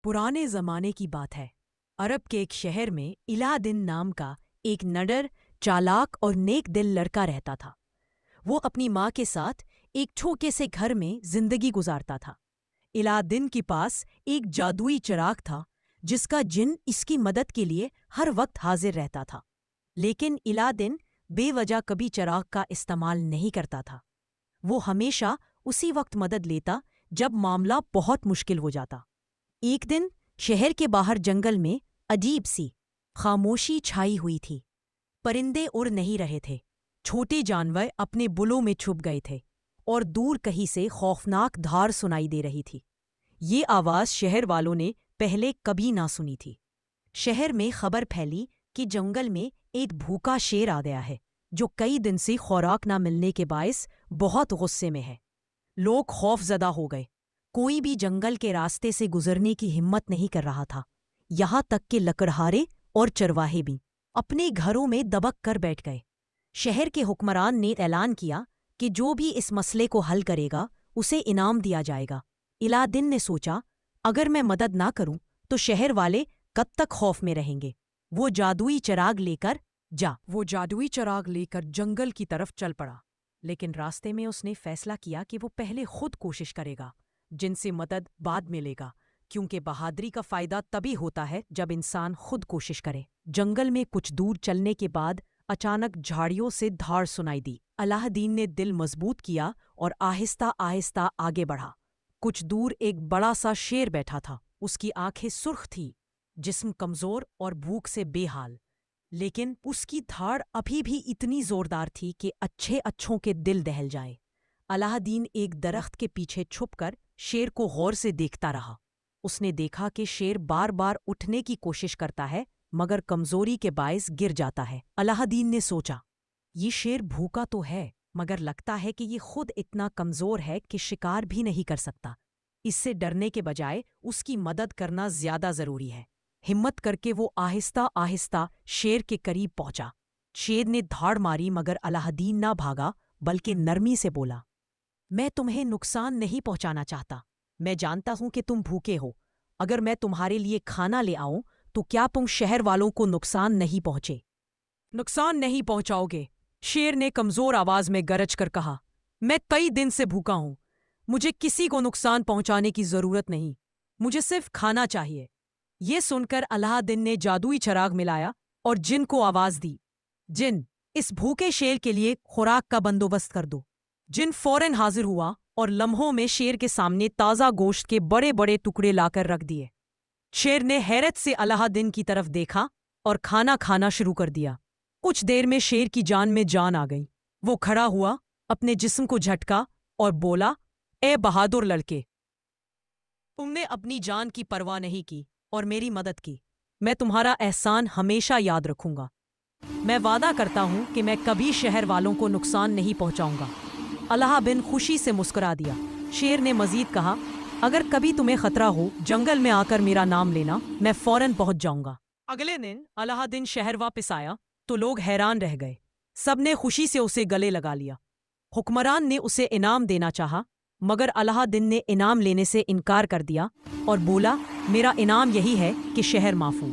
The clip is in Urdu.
پرانے زمانے کی بات ہے۔ عرب کے ایک شہر میں الہ دن نام کا ایک نڈر، چالاک اور نیک دل لڑکا رہتا تھا۔ وہ اپنی ماں کے ساتھ ایک چھوٹے سے گھر میں زندگی گزارتا تھا۔ الہ دن کے پاس ایک جادوئی چراغ تھا جس کا جن اس کی مدد کے لیے ہر وقت حاضر رہتا تھا، لیکن الہ دن بے وجہ کبھی چراغ کا استعمال نہیں کرتا تھا۔ وہ ہمیشہ اسی وقت مدد لیتا جب معاملہ بہت مشکل ہو جاتا۔ ایک دن شہر کے باہر جنگل میں عجیب سی خاموشی چھائی ہوئی تھی۔ پرندے اڑ نہیں رہے تھے، چھوٹے جانور اپنے بلوں میں چھپ گئے تھے، اور دور کہیں سے خوفناک دھار سنائی دے رہی تھی۔ یہ آواز شہر والوں نے پہلے کبھی نہ سنی تھی۔ شہر میں خبر پھیلی کہ جنگل میں ایک بھوکا شیر آ گیا ہے جو کئی دن سے خوراک نہ ملنے کے باعث بہت غصے میں ہے۔ لوگ خوف زدہ ہو گئے، کوئی بھی جنگل کے راستے سے گزرنے کی ہمت نہیں کر رہا تھا، یہاں تک کہ لکڑہارے اور چرواہے بھی اپنے گھروں میں دبک کر بیٹھ گئے۔ شہر کے حکمران نے اعلان کیا کہ جو بھی اس مسئلے کو حل کرے گا اسے انعام دیا جائے گا۔ الہ دن نے سوچا، اگر میں مدد نہ کروں تو شہر والے کب تک خوف میں رہیں گے؟ وہ جادوئی چراغ لے کر جنگل کی طرف چل پڑا، لیکن راستے میں اس نے فیصلہ کیا کہ وہ پہلے خود کوشش کرے گا، جن سے مدد بعد ملے گا، کیونکہ بہادری کا فائدہ تبھی ہوتا ہے جب انسان خود کوشش کرے۔ جنگل میں کچھ دور چلنے کے بعد اچانک جھاڑیوں سے دھاڑ سنائی دی۔ الہ دین نے دل مضبوط کیا اور آہستہ آہستہ آگے بڑھا۔ کچھ دور ایک بڑا سا شیر بیٹھا تھا، اس کی آنکھیں سرخ تھی، جسم کمزور اور بھوک سے بے حال، لیکن اس کی دھاڑ ابھی بھی اتنی زوردار تھی کہ اچھوں کے دل دہل جائیں۔ الہ دین ایک درخت کے پیچھے چھپ کر شیر کو غور سے دیکھتا رہا۔ اس نے دیکھا کہ شیر بار بار اٹھنے کی کوشش کرتا ہے مگر کمزوری کے باعث گر جاتا ہے۔ الہ دین نے سوچا، یہ شیر بھوکا تو ہے مگر لگتا ہے کہ یہ خود اتنا کمزور ہے کہ شکار بھی نہیں کر سکتا۔ اس سے ڈرنے کے بجائے اس کی مدد کرنا زیادہ ضروری ہے۔ ہمت کر کے وہ آہستہ آہستہ شیر کے قریب پہنچا۔ شیر نے دھاڑ ماری مگر الہ دین نہ بھاگا بلکہ نرمی سے بولا، میں تمہیں نقصان نہیں پہنچانا چاہتا۔ میں جانتا ہوں کہ تم بھوکے ہو۔ اگر میں تمہارے لیے کھانا لے آؤں تو کیا تم شہر والوں کو نقصان نہیں پہنچے؟ نقصان نہیں پہنچاؤ گے، شیر نے کمزور آواز میں گرج کر کہا۔ میں کئی دن سے بھوکا ہوں، مجھے کسی کو نقصان پہنچانے کی ضرورت نہیں، مجھے صرف کھانا چاہیے۔ یہ سن کر الہ دین نے جادوئی چراغ ملایا اور جن کو آواز دی، جن، اس بھوکے شیر کے لیے خوراک کا بندوبست کر دو۔ جن فوراً حاضر ہوا اور لمحوں میں شیر کے سامنے تازہ گوشت کے بڑے بڑے ٹکڑے لا کر رکھ دیے۔ شیر نے حیرت سے الہ دین کی طرف دیکھا اور کھانا کھانا شروع کر دیا۔ کچھ دیر میں شیر کی جان میں جان آ گئی۔ وہ کھڑا ہوا، اپنے جسم کو جھٹکا اور بولا، اے بہادر لڑکے، تم نے اپنی جان کی پرواہ نہیں کی اور میری مدد کی۔ میں تمہارا احسان ہمیشہ یاد رکھوں گا۔ میں وعدہ کرتا ہوں کہ میں کبھی شہر والوں کو نقصان نہیں پہنچاؤں گا۔ الہ دین خوشی سے مسکرا دیا۔ شیر نے مزید کہا، اگر کبھی تمہیں خطرہ ہو جنگل میں آ کر میرا نام لینا، میں فوراً پہنچ جاؤں گا۔ اگلے دن الہ دین شہر واپس آیا تو لوگ حیران رہ گئے۔ سب نے خوشی سے اسے گلے لگا لیا۔ حکمران نے اسے انعام دینا چاہا مگر الہ دین نے انعام لینے سے انکار کر دیا اور بولا، میرا انعام یہی ہے کہ شہر معفو۔